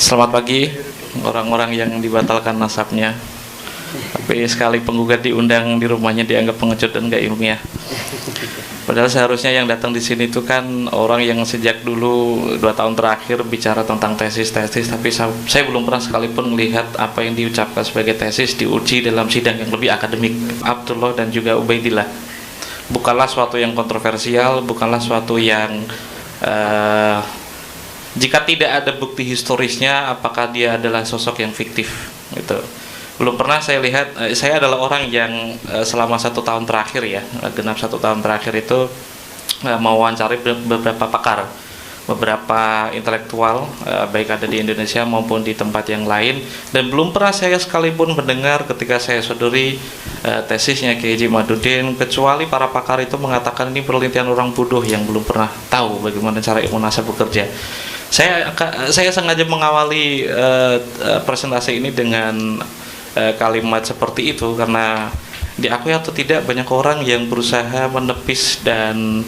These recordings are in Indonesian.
Selamat pagi orang-orang yang dibatalkan nasabnya. Tapi sekali penggugat diundang di rumahnya dianggap pengecut dan gak ilmiah. Padahal seharusnya yang datang di sini itu kan orang yang sejak dulu 2 tahun terakhir bicara tentang tesis-tesis, tapi saya belum pernah sekalipun melihat apa yang diucapkan sebagai tesis diuji dalam sidang yang lebih akademik. Abdullah dan juga Ubaidillah, bukanlah suatu yang kontroversial, bukanlah suatu yang jika tidak ada bukti historisnya, apakah dia adalah sosok yang fiktif gitu. Belum pernah saya lihat. Saya adalah orang yang selama 1 tahun terakhir ya, genap 1 tahun terakhir itu mewawancari beberapa pakar, beberapa intelektual, baik ada di Indonesia maupun di tempat yang lain, dan belum pernah saya sekalipun mendengar ketika saya sodori tesisnya Kiai Haji Madudin, kecuali para pakar itu mengatakan ini penelitian orang bodoh yang belum pernah tahu bagaimana cara ilmu nasab bekerja. Saya sengaja mengawali presentasi ini dengan kalimat seperti itu karena diakui atau tidak banyak orang yang berusaha menepis dan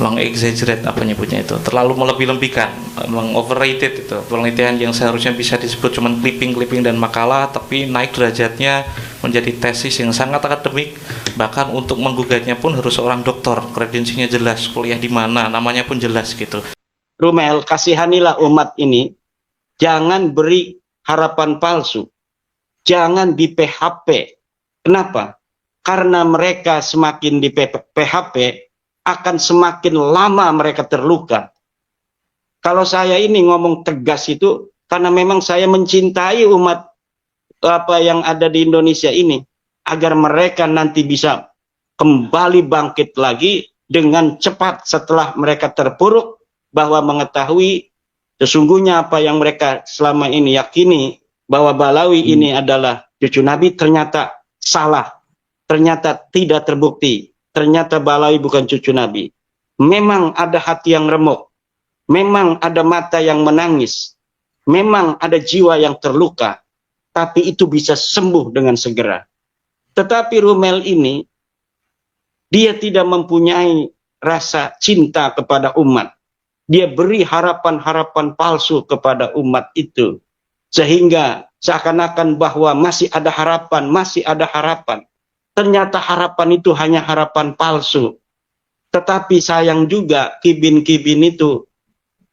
mengexaggerate, apa nyebutnya itu, terlalu melebih-lebihkan, mengoverrated itu penelitian yang seharusnya bisa disebut cuma clipping dan makalah, tapi naik derajatnya menjadi tesis yang sangat akademik. Bahkan untuk menggugatnya pun harus seorang doktor, kredensinya jelas, kuliah di mana, namanya pun jelas gitu. Rumel, kasihanilah umat ini, jangan beri harapan palsu, jangan di PHP. Kenapa? Karena mereka semakin di PHP akan semakin lama mereka terluka. Kalau saya ini ngomong tegas itu karena memang saya mencintai umat yang ada di Indonesia ini, agar mereka nanti bisa kembali bangkit lagi dengan cepat setelah mereka terpuruk, bahwa mengetahui sesungguhnya apa yang mereka selama ini yakini, bahwa Balawi ini adalah cucu Nabi, ternyata salah, ternyata tidak terbukti, ternyata Balawi bukan cucu Nabi. Memang ada hati yang remuk, memang ada mata yang menangis, memang ada jiwa yang terluka, tapi itu bisa sembuh dengan segera. Tetapi Rumel ini, dia tidak mempunyai rasa cinta kepada umat. Dia beri harapan-harapan palsu kepada umat itu, sehingga seakan-akan bahwa masih ada harapan, masih ada harapan. Ternyata harapan itu hanya harapan palsu. Tetapi sayang juga, kibin-kibin itu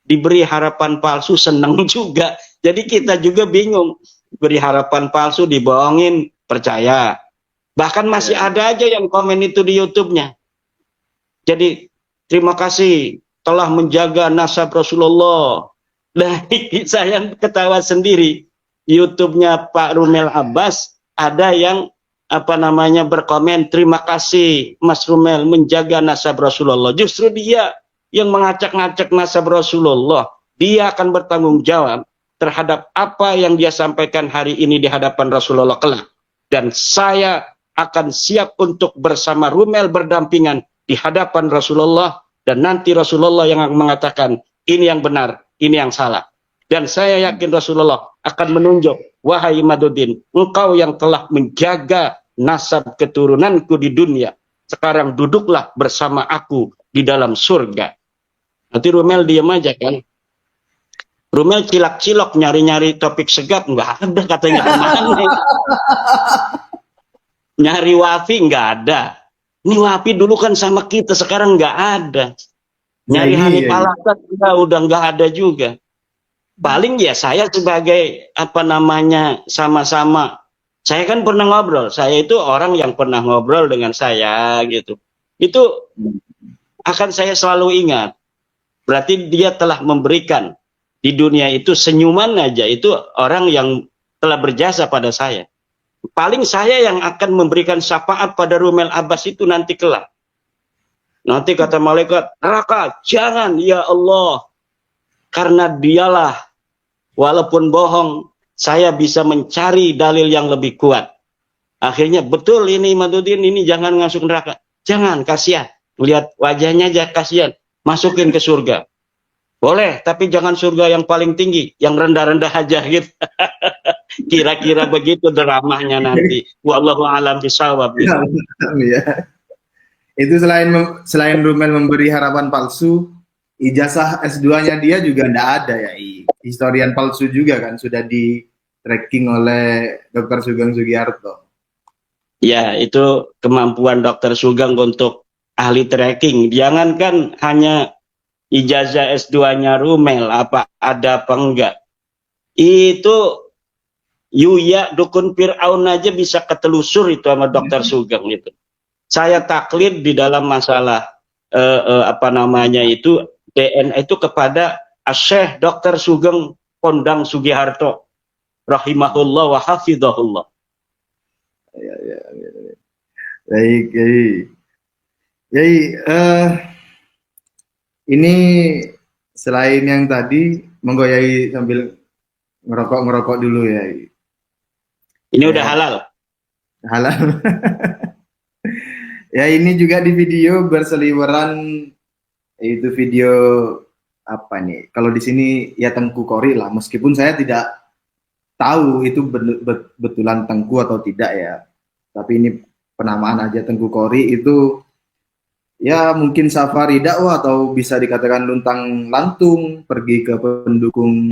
diberi harapan palsu senang juga. Jadi kita juga bingung, beri harapan palsu dibohongin, percaya. Bahkan masih ada aja yang komen itu di YouTube-nya. Jadi terima kasih telah menjaga nasab Rasulullah. Nah, saya ketawa sendiri. YouTube-nya Pak Rumel Abbas ada yang berkomen, terima kasih Mas Rumel menjaga nasab Rasulullah. Justru dia yang mengacak-ngacak nasab Rasulullah. Dia akan bertanggung jawab terhadap apa yang dia sampaikan hari ini di hadapan Rasulullah kelak. Dan saya akan siap untuk bersama Rumel berdampingan di hadapan Rasulullah. Dan nanti Rasulullah yang akan mengatakan ini yang benar, ini yang salah. Dan saya yakin Rasulullah akan menunjuk, wahai Madudin, engkau yang telah menjaga nasab keturunanku di dunia, sekarang duduklah bersama aku di dalam surga. Nanti Rumel diam aja kan. Rumel cilak-cilok nyari-nyari topik segat, nggak ada katanya kemana. Nyari wafi nggak ada. Ini wafi dulu kan sama kita, sekarang nggak ada. Nyari Hanif Al-Haddad udah nggak ada juga. Paling ya saya sebagai sama-sama. Saya kan pernah ngobrol. Saya itu orang yang pernah ngobrol dengan saya gitu. Itu akan saya selalu ingat. Berarti dia telah memberikan di dunia itu senyuman aja. Itu orang yang telah berjasa pada saya. Paling saya yang akan memberikan syafaat pada Rumel Abbas itu nanti kelak. Nanti kata malaikat, neraka, jangan ya Allah. Karena dialah, walaupun bohong, saya bisa mencari dalil yang lebih kuat. Akhirnya betul ini Madudin, ini jangan masuk neraka. Jangan, kasihan. Lihat wajahnya aja kasihan. Masukin ke surga. Boleh, tapi jangan surga yang paling tinggi, yang rendah-rendah aja gitu. Kira-kira begitu dramanya nanti. Wallahu a'lam bishawab. Ya. Itu selain Rumel memberi harapan palsu, ijazah S2-nya dia juga ndak ada ya, historian palsu juga kan, sudah di tracking oleh Dr. Sugeng Sugiarto. Ya, itu kemampuan Dokter Sugeng untuk ahli tracking. Jangankan hanya ijazah S2-nya Rumel, apa ada apa enggak. Itu Yuya dukun Fir'aun aja bisa ketelusur itu sama Dokter Sugeng itu. Saya taklid di dalam masalah apa namanya itu DNA itu kepada Syekh Dokter Sugeng Kondang Sugiharto rahimahullah wa hafizahullah. Ya, ya, ya. Baik, Yai. Yai, ini selain yang tadi, monggo Yai sambil ngerokok dulu ya. Ini udah halal. Halal. Ya, ini juga di video berseliweran, itu video apa nih? Kalau di sini ya Tengku Kori lah, meskipun saya tidak tahu itu betulan Tengku atau tidak ya. Tapi ini penamaan aja, Tengku Kori itu ya mungkin safari dakwah atau bisa dikatakan luntang lantung pergi ke pendukung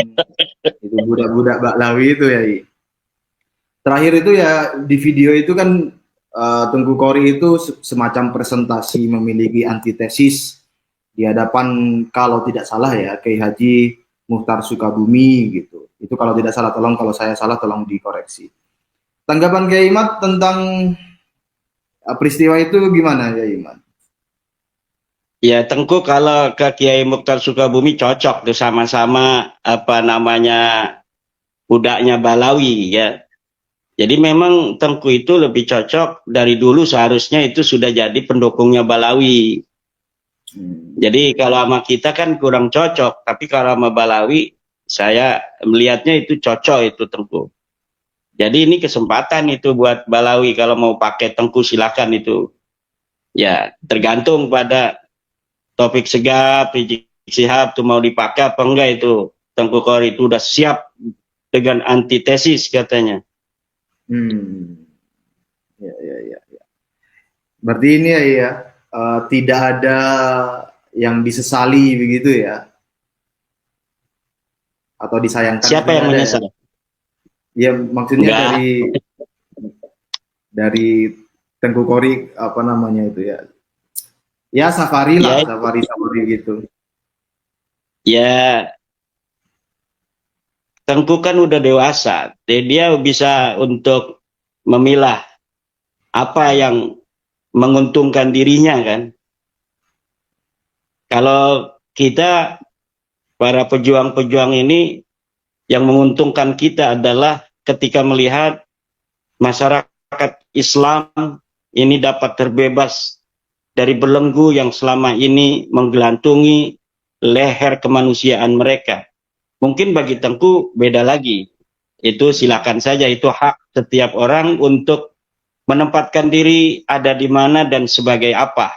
itu budak-budak Baklawi itu ya. Terakhir itu ya di video itu kan Tengku Kori itu semacam presentasi memiliki antitesis di hadapan, kalau tidak salah ya, Kiai Haji Muchtar Sukabumi gitu. Itu kalau tidak salah, tolong kalau saya salah tolong dikoreksi. Tanggapan Kiai Imat tentang peristiwa itu gimana ya Imat? Ya Tengku kalau ke Kiai Muchtar Sukabumi cocok tuh, sama-sama apa namanya budaknya Balawi ya. Jadi memang Tengku itu lebih cocok, dari dulu seharusnya itu sudah jadi pendukungnya Balawi. Jadi kalau sama kita kan kurang cocok, tapi kalau sama Balawi saya melihatnya itu cocok itu Tengku. Jadi ini kesempatan itu buat Balawi, kalau mau pakai Tengku silakan itu. Ya tergantung pada Taufik Segaf, Rizik Syihab tuh mau dipakai apa enggak itu. Tengku Kori itu udah siap dengan antitesis katanya. Ya. Berarti ini ya, tidak ada yang disesali begitu ya? Atau disayangkan? Siapa yang menyesal? Ya maksudnya dari Tengku Kori apa namanya itu ya? Ya safari lah, ya, safari gitu. Ya Tengku kan udah dewasa, dia bisa untuk memilah apa yang menguntungkan dirinya kan. Kalau kita para pejuang-pejuang ini, yang menguntungkan kita adalah ketika melihat masyarakat Islam ini dapat terbebas dari belenggu yang selama ini menggelantungi leher kemanusiaan mereka. Mungkin bagi Tengku beda lagi. Itu silakan saja, itu hak setiap orang untuk menempatkan diri ada di mana dan sebagai apa.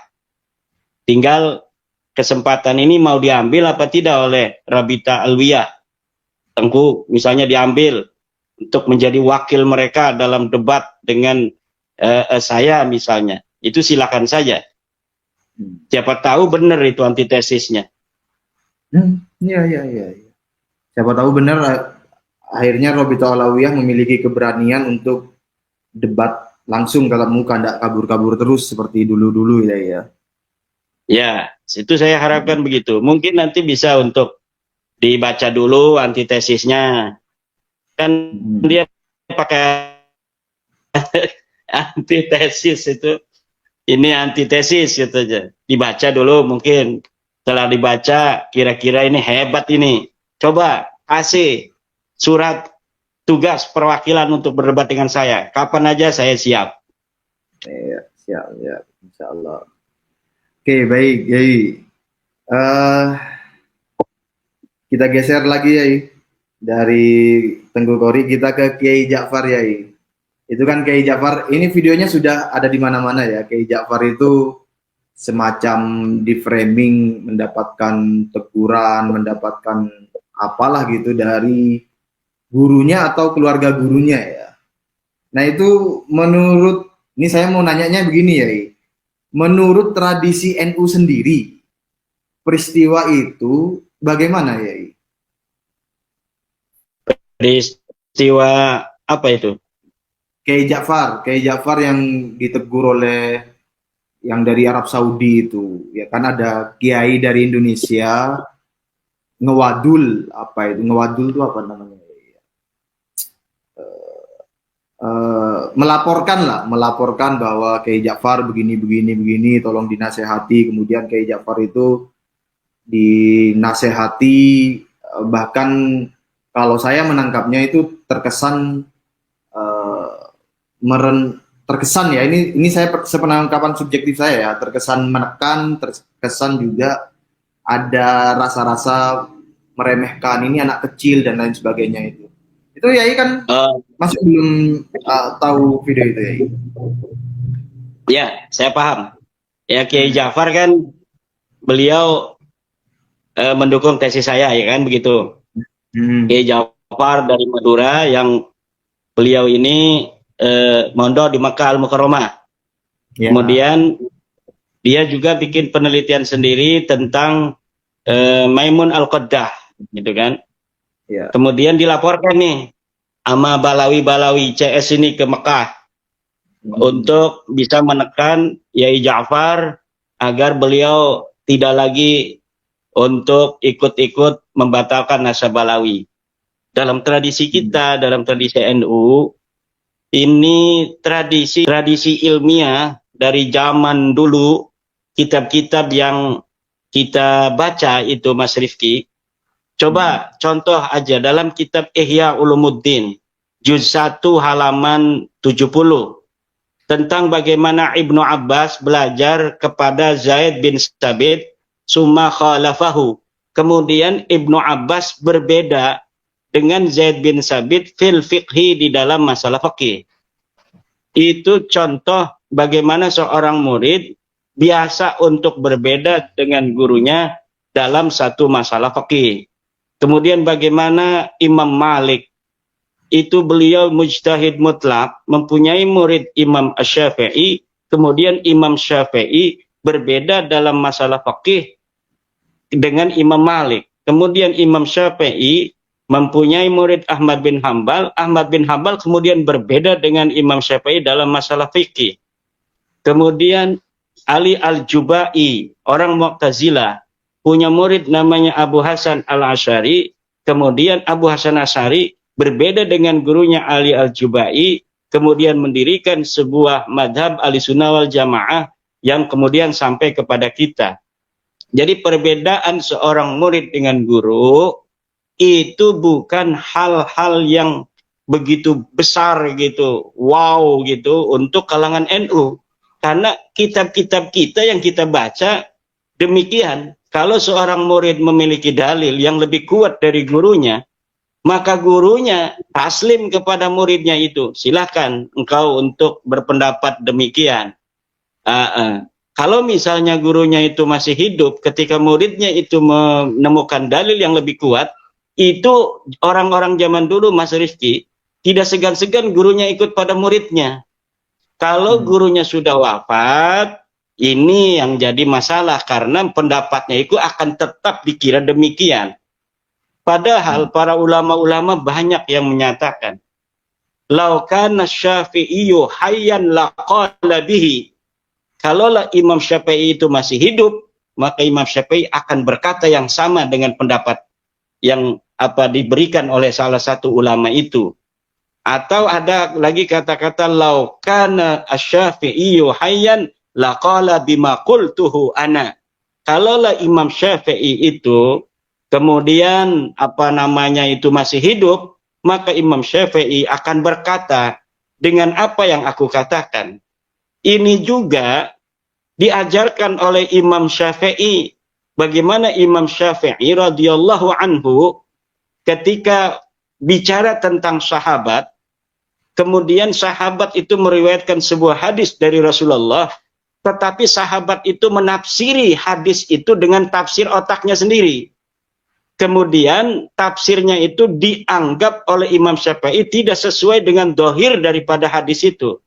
Tinggal kesempatan ini mau diambil apa tidak oleh Rabita Alwiyah. Tengku misalnya diambil untuk menjadi wakil mereka dalam debat dengan saya misalnya. Itu silakan saja. Siapa tahu benar itu antitesisnya. Iya. Siapa tahu benar akhirnya Robito Alawiyah memiliki keberanian untuk debat langsung tatap muka, tidak kabur-kabur terus seperti dulu-dulu ya. Ya, itu saya harapkan begitu. Mungkin nanti bisa untuk dibaca dulu antitesisnya. Kan dia pakai antitesis itu. Ini antitesis gitu aja. Dibaca dulu mungkin. Setelah dibaca, kira-kira ini hebat ini. Coba kasih surat tugas perwakilan untuk berdebat dengan saya. Kapan aja saya siap. Iya, siap ya, insya Allah. Oke, baik, Yai. Kita geser lagi, Yai. Dari Tengku Kori kita ke Kiai Ja'far, Yai. Itu kan Kiai Ja'far, ini videonya sudah ada di mana-mana ya. Kiai Ja'far itu semacam di framing, mendapatkan teguran, mendapatkan apalah gitu dari gurunya atau keluarga gurunya ya. Nah itu menurut, ini saya mau nanyanya begini ya, menurut tradisi NU sendiri, peristiwa itu bagaimana ya? Peristiwa apa itu? Kiai Ja'far yang ditegur oleh yang dari Arab Saudi itu, ya kan ada kiai dari Indonesia ngewadul, apa itu ngewadul itu apa namanya? Melaporkan bahwa Kiai Ja'far begini, tolong dinasehati. Kemudian Kiai Ja'far itu dinasehati, bahkan kalau saya menangkapnya itu terkesan terkesan ya, ini saya sepenangkapan subjektif saya ya, terkesan menekan, terkesan juga ada rasa-rasa meremehkan, ini anak kecil dan lain sebagainya itu ya kan masih belum tahu video itu ya. Ya, saya paham. Ya, Kiai Ja'far kan beliau mendukung tesis saya, ya kan begitu. Kiai Ja'far dari Madura yang beliau ini mondok di Makkah Al-Mukarramah. Ya. Kemudian dia juga bikin penelitian sendiri tentang Maimun Al-Qaddah, gitu kan. Ya. Kemudian dilaporkan nih sama Balawi CS ini ke Mekah untuk bisa menekan Kiai Ja'far agar beliau tidak lagi untuk ikut-ikut membatalkan nasab Balawi. Dalam tradisi kita, dalam tradisi NU, ini tradisi ilmiah dari zaman dulu, kitab-kitab yang kita baca itu Mas Rifki. Coba contoh aja dalam kitab Ihya Ulumuddin, juz 1 halaman 70, tentang bagaimana Ibnu Abbas belajar kepada Zaid bin Sabit, summa khalafahu. Kemudian Ibnu Abbas berbeda dengan Zaid bin Sabit fil fiqhi di dalam masalah fikih. Itu contoh bagaimana seorang murid biasa untuk berbeda dengan gurunya dalam satu masalah fikih. Kemudian bagaimana Imam Malik itu beliau mujtahid mutlak, mempunyai murid Imam Asy-Syafi'i, kemudian Imam Syafi'i berbeda dalam masalah fikih dengan Imam Malik. Kemudian Imam Syafi'i mempunyai murid Ahmad bin Hambal kemudian berbeda dengan Imam Syafi'i dalam masalah fikih. Kemudian Ali Al-Jubai, orang Mu'tazilah, punya murid namanya Abu Hasan Al-Asy'ari, kemudian Abu Hasan Asy'ari berbeda dengan gurunya Ali Al-Jubai, kemudian mendirikan sebuah madhab Ahlussunnah wal Jamaah yang kemudian sampai kepada kita. Jadi perbedaan seorang murid dengan guru itu bukan hal-hal yang begitu besar gitu, wow gitu untuk kalangan NU. Karena kitab-kitab kita yang kita baca demikian. Kalau seorang murid memiliki dalil yang lebih kuat dari gurunya, maka gurunya taslim kepada muridnya itu. Silahkan engkau untuk berpendapat demikian. Kalau misalnya gurunya itu masih hidup, ketika muridnya itu menemukan dalil yang lebih kuat, itu orang-orang zaman dulu, Mas Rifki, tidak segan-segan gurunya ikut pada muridnya. Kalau gurunya sudah wafat, ini yang jadi masalah karena pendapatnya itu akan tetap dikira demikian. Padahal para ulama-ulama banyak yang menyatakan, "Lau kana Syafi'iyyu hayyan laqala bihi." Kalaulah Imam Syafi'i itu masih hidup, maka Imam Syafi'i akan berkata yang sama dengan pendapat yang diberikan oleh salah satu ulama itu. Atau ada lagi kata-kata lau kana asy-Syafi'iyyu hayyan laqala bima qultuhu ana. Kalaulah Imam Syafi'i itu kemudian itu masih hidup, maka Imam Syafi'i akan berkata dengan apa yang aku katakan. Ini juga diajarkan oleh Imam Syafi'i. Bagaimana Imam Syafi'i radhiyallahu anhu ketika bicara tentang sahabat, kemudian sahabat itu meriwayatkan sebuah hadis dari Rasulullah, tetapi sahabat itu menafsiri hadis itu dengan tafsir otaknya sendiri. Kemudian tafsirnya itu dianggap oleh Imam Syafi'i tidak sesuai dengan dohir daripada hadis itu.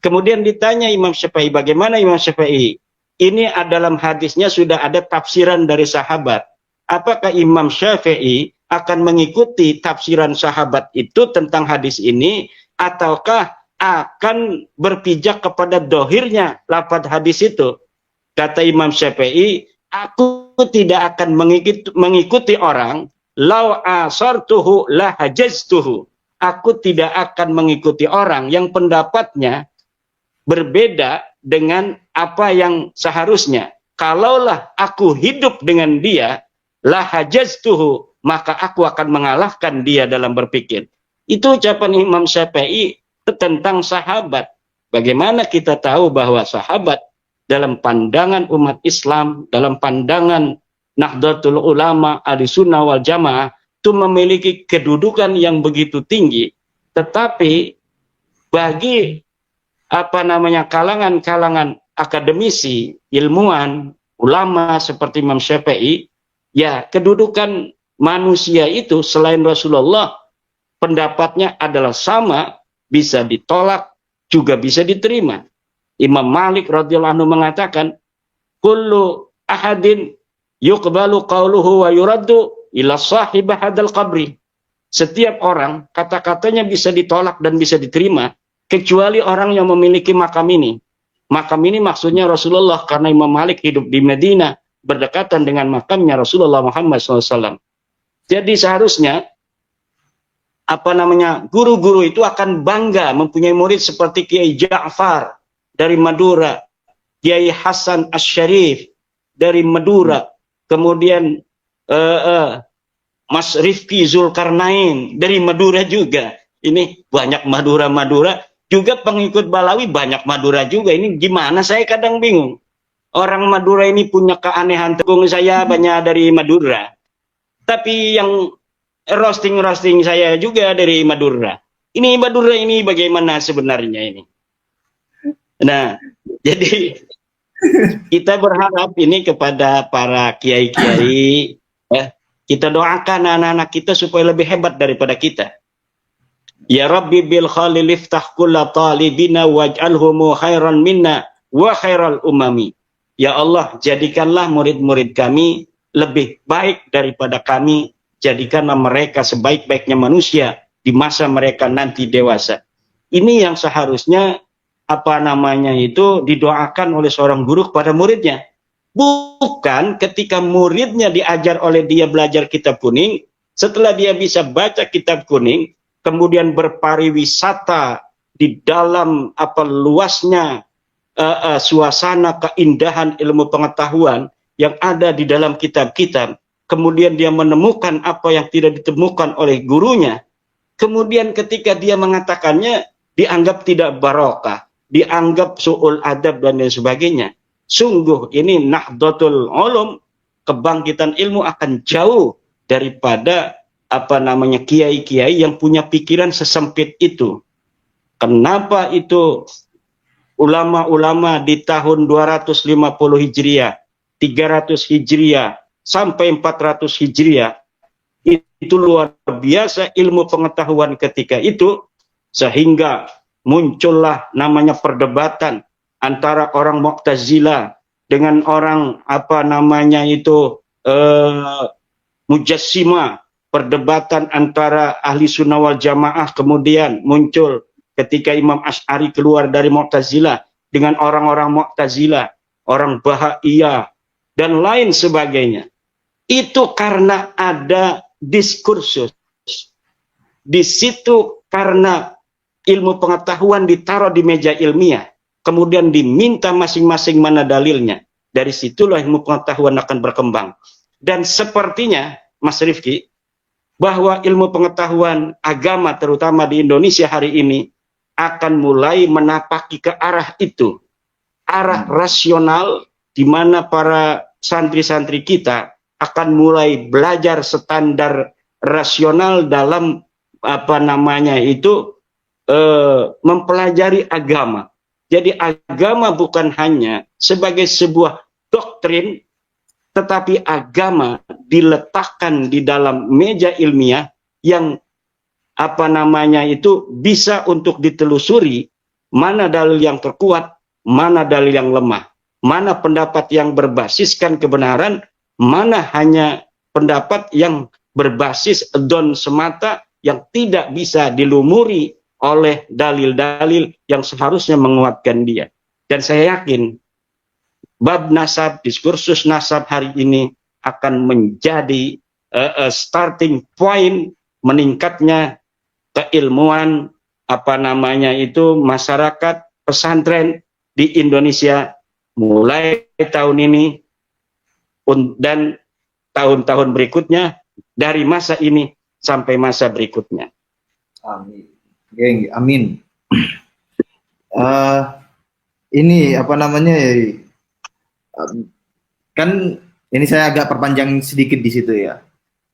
Kemudian ditanya Imam Syafi'i, bagaimana Imam Syafi'i? ini dalam hadisnya sudah ada tafsiran dari sahabat. Apakah Imam Syafi'i akan mengikuti tafsiran sahabat itu tentang hadis ini, ataukah akan berpijak kepada dohirnya lafaz hadis itu? Kata Imam Syafi'i, aku tidak akan mengikuti orang, lau asartuhu la hajaztuhu. Aku tidak akan mengikuti orang yang pendapatnya berbeda dengan apa yang seharusnya. Kalaulah aku hidup dengan dia, la hajaztuhu, maka aku akan mengalahkan dia dalam berpikir. Itu ucapan Imam Syafi'i tentang sahabat. Bagaimana kita tahu bahwa sahabat dalam pandangan umat Islam, dalam pandangan Nahdlatul Ulama, Ahlussunnah wal Jamaah, itu memiliki kedudukan yang begitu tinggi. Tetapi bagi kalangan-kalangan akademisi, ilmuwan, ulama seperti Imam Syafi'i, ya kedudukan manusia itu selain Rasulullah pendapatnya adalah sama, bisa ditolak juga bisa diterima. Imam Malik radhiyallahu anhu mengatakan, kullu ahadin yuqbalu qawluhu wa yuraddu ila sahib hadal qabri. Setiap orang kata-katanya bisa ditolak dan bisa diterima kecuali orang yang memiliki makam ini. Makam ini maksudnya Rasulullah, karena Imam Malik hidup di Madinah berdekatan dengan makamnya Rasulullah Muhammad SAW. Jadi seharusnya guru-guru itu akan bangga mempunyai murid seperti Kiai Ja'far dari Madura, Kiai Hasan Asy-Syarif dari Madura, kemudian Mas Rifki Zulkarnain dari Madura juga. Ini banyak Madura-Madura, juga pengikut Balawi banyak Madura juga. Ini gimana, saya kadang bingung. Orang Madura ini punya keanehan. Tegung saya banyak dari Madura, tapi yang roasting saya juga dari Madura. Ini Madura ini bagaimana sebenarnya ini? Nah, jadi kita berharap ini kepada para kiai-kiai, kita doakan anak-anak kita supaya lebih hebat daripada kita. Ya Rabbi bil khalil iftah kulla talibina waj'alhumu khairan minna wa khairal umami. Ya Allah, jadikanlah murid-murid kami lebih baik daripada kami, jadikanlah mereka sebaik-baiknya manusia di masa mereka nanti dewasa. Ini yang seharusnya didoakan oleh seorang guru kepada muridnya. Bukan ketika muridnya diajar oleh dia belajar kitab kuning, setelah dia bisa baca kitab kuning, kemudian berpariwisata di dalam luasnya suasana keindahan ilmu pengetahuan yang ada di dalam kitab-kitab, kemudian dia menemukan apa yang tidak ditemukan oleh gurunya, kemudian ketika dia mengatakannya dianggap tidak barokah, dianggap su'ul adab dan lain sebagainya. Sungguh ini Nahdlatul Ulum, kebangkitan ilmu akan jauh daripada kiai-kiai yang punya pikiran sesempit itu. Kenapa itu ulama-ulama di tahun 250 Hijriah, 300 Hijriah sampai 400 Hijriah itu luar biasa ilmu pengetahuan ketika itu, sehingga muncullah namanya perdebatan antara orang Mu'tazilah dengan orang Mujassimah, perdebatan antara ahli sunnah wal jamaah kemudian muncul ketika Imam Asy'ari keluar dari Mu'tazilah dengan orang-orang Mu'tazilah, orang Bahaiyah dan lain sebagainya. Itu karena ada diskursus. Di situ karena ilmu pengetahuan ditaruh di meja ilmiah, kemudian diminta masing-masing mana dalilnya. Dari situlah ilmu pengetahuan akan berkembang. Dan sepertinya, Mas Rifki, bahwa ilmu pengetahuan agama terutama di Indonesia hari ini akan mulai menapaki ke arah itu. Arah rasional, di mana para santri-santri kita akan mulai belajar standar rasional dalam mempelajari agama. Jadi agama bukan hanya sebagai sebuah doktrin, tetapi agama diletakkan di dalam meja ilmiah yang bisa untuk ditelusuri mana dalil yang terkuat, mana dalil yang lemah, mana pendapat yang berbasiskan kebenaran, mana hanya pendapat yang berbasis don semata yang tidak bisa dilumuri oleh dalil-dalil yang seharusnya menguatkan dia. Dan saya yakin bab nasab, diskursus nasab hari ini akan menjadi starting point meningkatnya keilmuan masyarakat pesantren di Indonesia mulai tahun ini dan tahun-tahun berikutnya, dari masa ini sampai masa berikutnya. Amin. Oke, amin. Ini kan ini saya agak perpanjang sedikit di situ ya.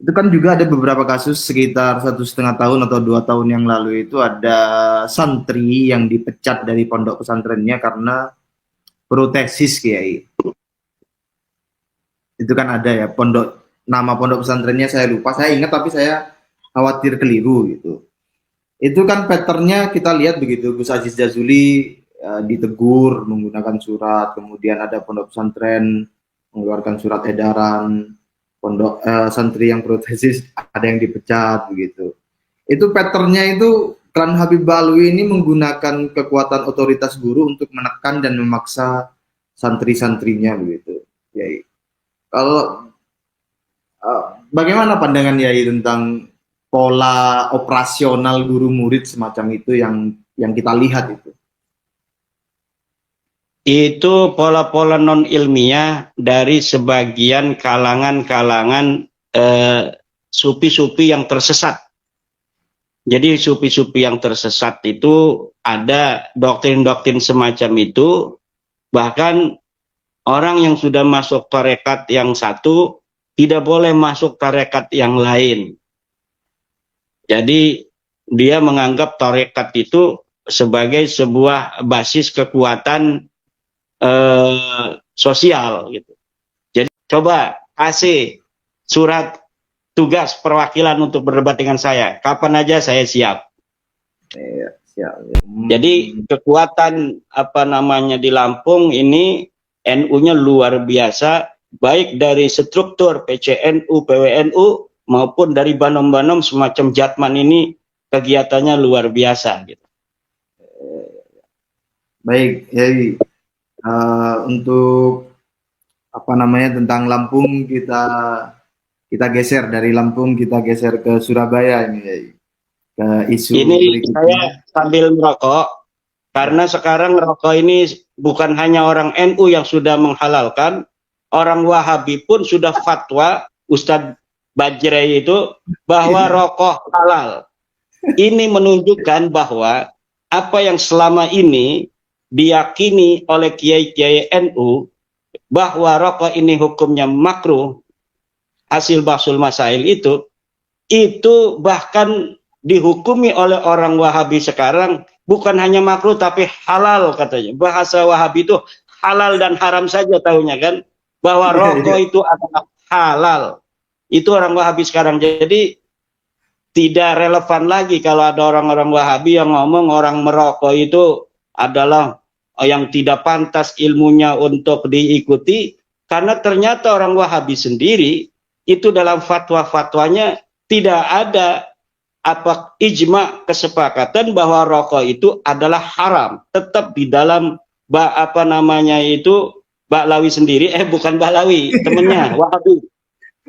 Itu kan juga ada beberapa kasus sekitar 1,5 tahun atau 2 tahun yang lalu itu ada santri yang dipecat dari pondok pesantrennya karena protesis Kiai. Itu kan ada ya, nama pondok pesantrennya saya lupa, saya ingat tapi saya khawatir keliru gitu. Itu kan patternnya kita lihat begitu, Gus Aziz Jazuli ditegur menggunakan surat, kemudian ada pondok pesantren mengeluarkan surat edaran, pondok santri yang protesis ada yang dipecat begitu. Itu patternnya itu klan Habib Alwi ini menggunakan kekuatan otoritas guru untuk menekan dan memaksa santri-santrinya begitu. Ya, kalau bagaimana pandangan Yai tentang pola operasional guru murid semacam itu yang kita lihat itu? Itu pola-pola non ilmiah dari sebagian kalangan-kalangan sufi-sufi yang tersesat. Jadi sufi-sufi yang tersesat itu ada doktrin-doktrin semacam itu, bahkan orang yang sudah masuk tarekat yang satu tidak boleh masuk tarekat yang lain. Jadi dia menganggap tarekat itu sebagai sebuah basis kekuatan sosial gitu. Jadi coba kasih surat tugas perwakilan untuk berdebat dengan saya, kapan aja saya siap. Siap. Jadi kekuatan di Lampung ini NU-nya luar biasa, baik dari struktur PCNU, PWNU maupun dari banom-banom semacam Jatman ini kegiatannya luar biasa gitu. Baik, Yai. Untuk tentang Lampung kita geser dari Lampung, kita geser ke Surabaya ini, Yai. Ke isu ini berikutnya. Saya sambil merokok karena sekarang rokok ini bukan hanya orang NU yang sudah menghalalkan, orang Wahabi pun sudah fatwa Ustadz Bajrai itu bahwa rokok halal. Ini menunjukkan bahwa apa yang selama ini diyakini oleh kiai-kiai NU bahwa rokok ini hukumnya makruh, hasil bahsul masail itu bahkan dihukumi oleh orang Wahabi sekarang bukan hanya makruh tapi halal katanya. Bahasa Wahabi itu halal dan haram saja tahunya kan, bahwa rokok itu adalah halal. Itu orang Wahabi sekarang. Jadi tidak relevan lagi kalau ada orang-orang Wahabi yang ngomong orang merokok itu adalah yang tidak pantas ilmunya untuk diikuti, karena ternyata orang Wahabi sendiri itu dalam fatwa-fatwanya tidak ada ijma kesepakatan bahwa rokok itu adalah haram. Tetap di dalam Ba'lawi sendiri, bukan Ba'lawi, temennya Wahabi.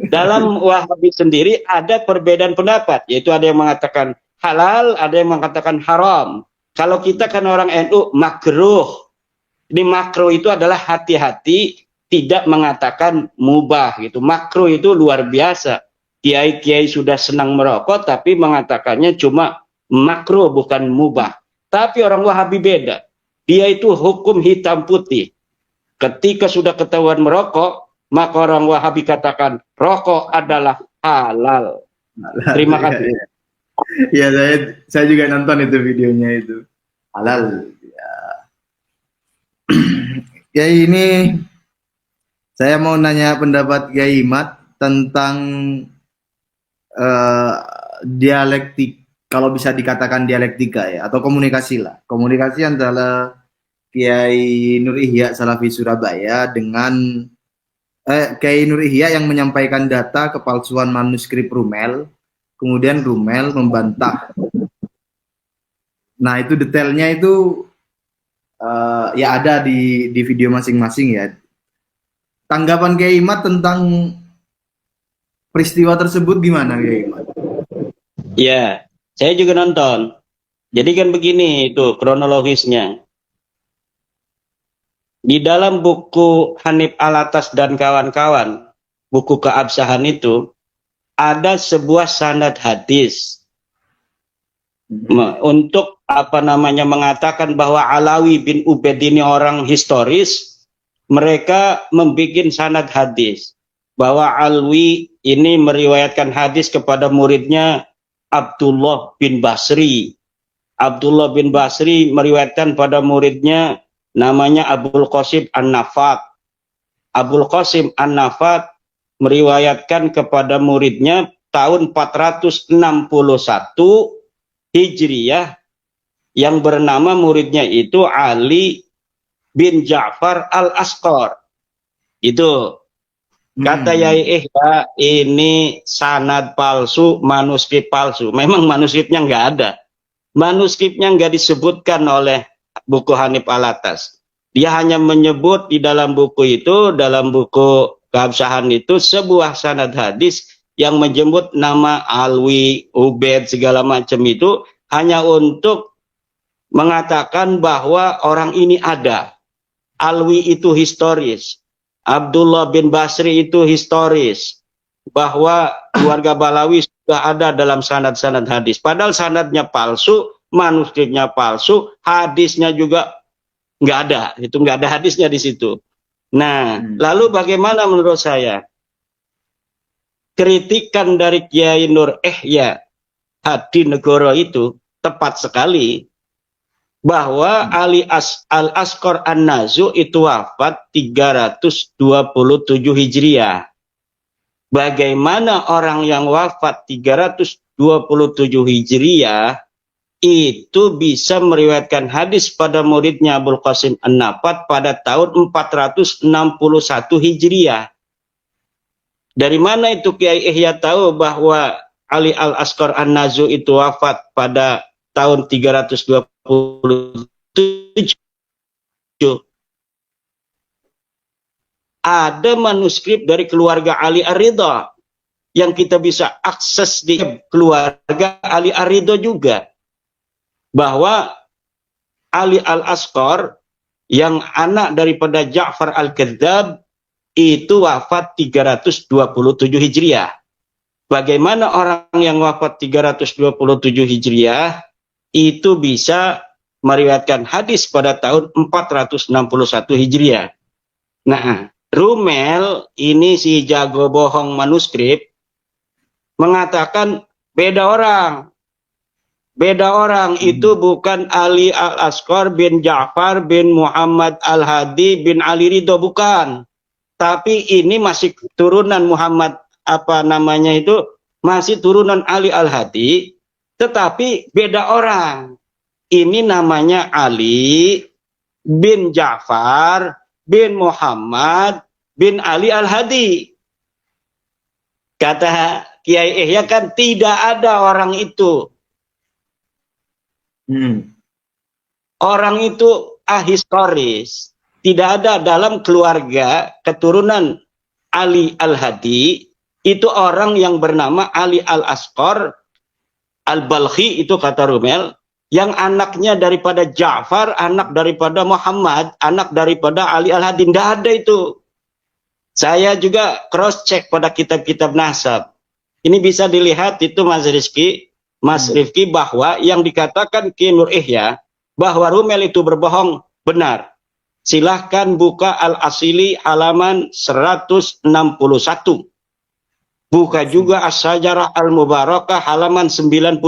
Dalam Wahabi sendiri ada perbedaan pendapat, yaitu ada yang mengatakan halal, ada yang mengatakan haram. Kalau kita kan orang NU makruh. Ini makruh itu adalah hati-hati tidak mengatakan mubah gitu. Makruh itu luar biasa. Kiai-kiai sudah senang merokok tapi mengatakannya cuma makruh bukan mubah. Tapi orang Wahabi beda. Dia itu hukum hitam putih. Ketika sudah ketahuan merokok, maka orang Wahabi katakan rokok adalah halal. Terima kasih. Ya, saya juga nonton itu videonya itu. Halal. Ya, ini saya mau nanya pendapat Kiai Imad tentang dialektik, kalau bisa dikatakan dialektika ya, atau komunikasi lah. Komunikasi antara Kiai Nur Ihya Salafi Surabaya dengan Kiai Nur Ihya yang menyampaikan data kepalsuan manuskrip Rumel, kemudian Rumel membantah. Nah, itu detailnya itu ya ada di video masing-masing ya. Tanggapan Kiai Imad tentang peristiwa tersebut gimana, Kiai Imad? Ya, saya juga nonton. Jadi kan begini itu kronologisnya. Di dalam buku Hanif Alatas dan kawan-kawan, buku keabsahan itu, ada sebuah sanad hadis untuk mengatakan bahwa Alawi bin Ubaid ini orang historis. Mereka membuat sanad hadis bahwa Alwi ini meriwayatkan hadis kepada muridnya Abdullah bin Basri. Abdullah bin Basri meriwayatkan pada muridnya namanya Abul Qasim An-Nafat. Abul Qasim An-Nafat meriwayatkan kepada muridnya tahun 461 Hijriyah, yang bernama muridnya itu Ali bin Ja'far Al-Asqar. Itu kata Yai Ihya, ini sanad palsu, manuskrip palsu. Memang manuskripnya nggak ada. Manuskripnya nggak disebutkan oleh buku Hanif Alatas. Dia hanya menyebut di dalam buku itu, dalam buku keabsahan itu, sebuah sanad hadis yang menyebut nama Alwi, Ubaid, segala macam itu hanya untuk mengatakan bahwa orang ini ada. Alwi itu historis. Abdullah bin Basri itu historis. Bahwa keluarga Balawi sudah ada dalam sanad-sanad hadis. Padahal sanadnya palsu, manuskripnya palsu, hadisnya juga nggak ada. Itu nggak ada hadisnya di situ. Nah, lalu bagaimana menurut saya? Kritikan dari Kiai Nur Ihya Hadinegoro itu tepat sekali, bahwa Ali Al-Asqar An-Nazu itu wafat 327 Hijriah. Bagaimana orang yang wafat 327 Hijriah itu bisa meriwayatkan hadis pada muridnya Abul Qasim An-Nafat pada tahun 461 Hijriah? Dari mana itu Kiai Ihya tahu bahwa Ali Al-Asqar An-Nazu itu wafat pada tahun 327? Ada manuskrip dari keluarga Ali Ar-Ridha yang kita bisa akses di keluarga Ali Ar-Ridha juga, bahwa Ali Al-Asqar yang anak daripada Ja'far Al-Kadzdzab itu wafat 327 Hijriah. Bagaimana orang yang wafat 327 Hijriah itu bisa meriwayatkan hadis pada tahun 461 Hijriah? Nah, Rumel ini si jago bohong manuskrip mengatakan beda orang. Beda orang, itu bukan Ali Al-Asqar bin Ja'far bin Muhammad Al-Hadi bin Ali Ridho, bukan. Tapi ini masih turunan Muhammad, masih turunan Ali Al-Hadi, tetapi beda orang. Ini namanya Ali bin Ja'far bin Muhammad bin Ali Al-Hadi. Kata Kiai Ihya kan tidak ada orang itu. Orang itu ahistoris. Tidak ada dalam keluarga keturunan Ali Al-Hadi itu orang yang bernama Ali Al-Asqar Al-Balkhi, itu kata Rumel, yang anaknya daripada Ja'far, anak daripada Muhammad, anak daripada Ali Al-Hadi. Tidak ada itu. Saya juga cross check pada kitab-kitab nasab. Ini bisa dilihat itu Mas Rifki, bahwa yang dikatakan Kiai Nur Ihya bahwa Rumel itu berbohong benar. Silahkan buka Al-Asili halaman 161. Buka juga As-Sajarah Al-Mubarakah halaman 92.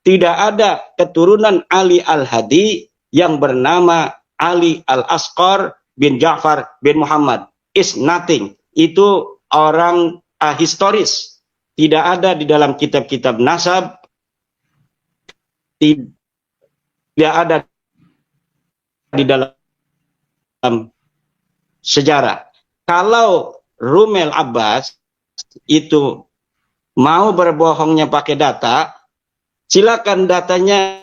Tidak ada keturunan Ali Al-Hadi yang bernama Ali Al-Asqar bin Ja'far bin Muhammad. Is nothing. Itu orang ahistoris. Tidak ada di dalam kitab-kitab nasab. Tidak ada di dalam sejarah. Kalau Rumel Abbas itu mau berbohongnya pakai data, silakan datanya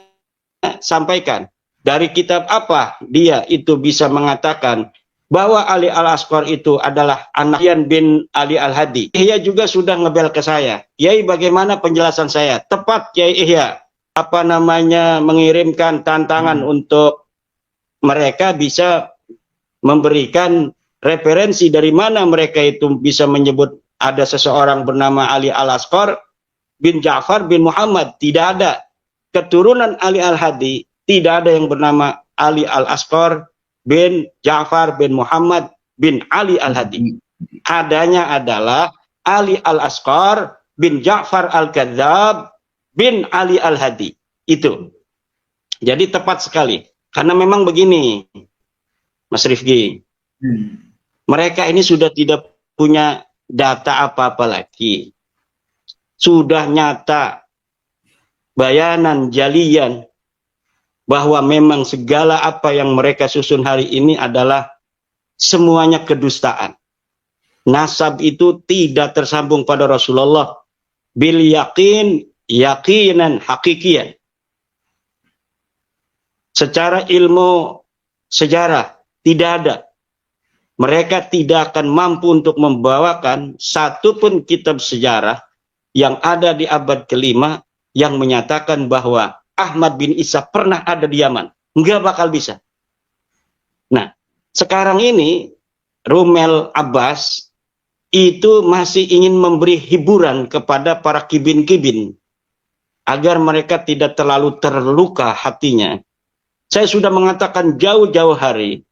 sampaikan. Dari kitab apa dia itu bisa mengatakan bahwa Ali Al-Asqar itu adalah anak Yan bin Ali Al-Hadi. Ihya juga sudah ngebel ke saya. Yai, bagaimana penjelasan saya? Tepat, Yai Ihya. Apa namanya, mengirimkan tantangan untuk mereka bisa memberikan referensi dari mana mereka itu bisa menyebut ada seseorang bernama Ali Al-Asqar bin Ja'far bin Muhammad. Tidak ada. Keturunan Ali Al-Hadi, tidak ada yang bernama Ali Al-Asqar bin Ja'far bin Muhammad bin Ali Al-Hadi. Adanya adalah Ali Al-Asqar bin Ja'far Al-Kadzab bin Ali Al-Hadi. Itu. Jadi tepat sekali. Karena memang begini, Mas Rifki. Mereka ini sudah tidak punya data apa-apa lagi. Sudah nyata, bayanan, jalian, bahwa memang segala apa yang mereka susun hari ini adalah semuanya kedustaan. Nasab itu tidak tersambung pada Rasulullah. Bil yakin, yakinan hakikian. Secara ilmu sejarah, tidak ada. Mereka tidak akan mampu untuk membawakan satu pun kitab sejarah yang ada di abad ke-5 yang menyatakan bahwa Ahmad bin Isa pernah ada di Yaman. Nggak bakal bisa. Nah, sekarang ini Rumel Abbas itu masih ingin memberi hiburan kepada para kibin-kibin agar mereka tidak terlalu terluka hatinya. Saya sudah mengatakan jauh-jauh hari